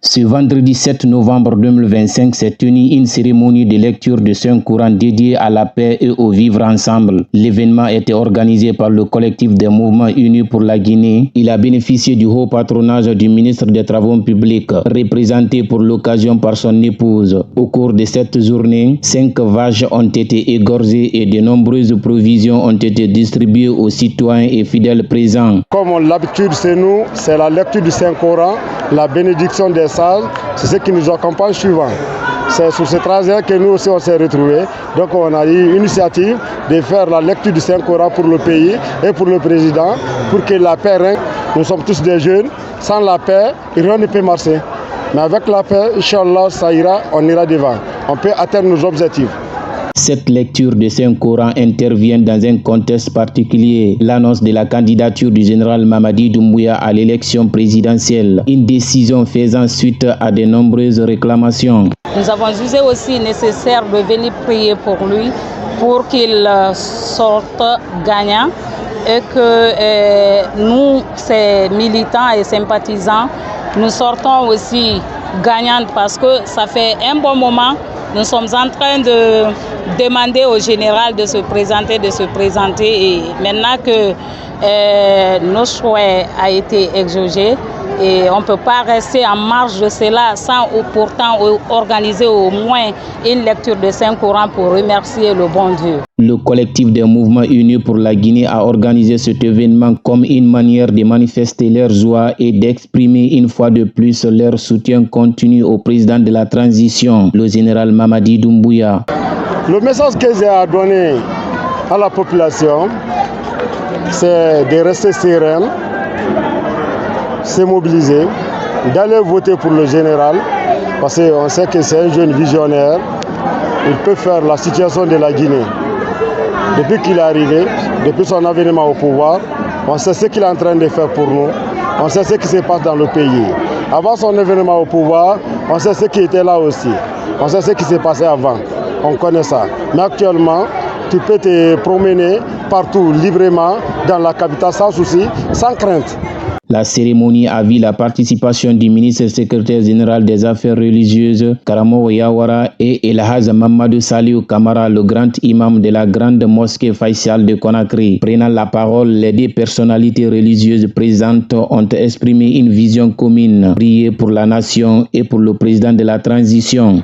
Ce vendredi 7 novembre 2025 s'est tenue une cérémonie de lecture de Saint-Courant dédiée à la paix et au vivre ensemble. L'événement a été organisé par le collectif des mouvements unis pour la Guinée. Il a bénéficié du haut patronage du ministre des Travaux publics, représenté pour l'occasion par son épouse. Au cours de cette journée, 5 vaches ont été égorgées et de nombreuses provisions ont été distribuées aux citoyens et fidèles présents. Comme l'habitude chez nous, c'est la lecture du Saint-Coran, la bénédiction des sages, c'est ce qui nous accompagne souvent. C'est sur ce trajet que nous aussi on s'est retrouvés. Donc on a eu l'initiative de faire la lecture du Saint-Coran pour le pays et pour le président, pour que la paix règne. Nous sommes tous des jeunes, sans la paix, rien ne peut marcher. Mais avec la paix, Inch'Allah, ça ira, on ira devant. On peut atteindre nos objectifs. Cette lecture de Saint-Coran intervient dans un contexte particulier, l'annonce de la candidature du général Mamadi Doumbouya à l'élection présidentielle, une décision faisant suite à de nombreuses réclamations. Nous avons jugé aussi nécessaire de venir prier pour lui, pour qu'il sorte gagnant et que nous, ces militants et sympathisants, nous sortons aussi gagnants parce que ça fait un bon moment. Nous sommes en train de demander au général de se présenter et maintenant que notre choix a été exaugé et on ne peut pas rester en marge de cela sans pourtant organiser au moins une lecture de Saint-Coran pour remercier le bon Dieu. Le collectif des mouvements unis pour la Guinée a organisé cet événement comme une manière de manifester leur joie et d'exprimer une fois de plus leur soutien continu au président de la transition, le général Mamadi Doumbouya. Le message que j'ai à donner à la population, c'est de rester serein, se mobiliser, d'aller voter pour le général, parce qu'on sait que c'est un jeune visionnaire, il peut faire la situation de la Guinée. Depuis qu'il est arrivé, depuis son avènement au pouvoir, on sait ce qu'il est en train de faire pour nous, on sait ce qui se passe dans le pays. Avant son avènement au pouvoir, on sait ce qui était là aussi, on sait ce qui s'est passé avant, on connaît ça. Mais actuellement, tu peux te promener partout librement dans la capitale sans souci, sans crainte. La cérémonie a vu la participation du ministre secrétaire général des Affaires religieuses, Karamo Yawara, et Elhaz Mamadou Saliou Kamara, le grand imam de la grande mosquée Faisal de Conakry. Prenant la parole, les deux personnalités religieuses présentes ont exprimé une vision commune, prier pour la nation et pour le président de la transition.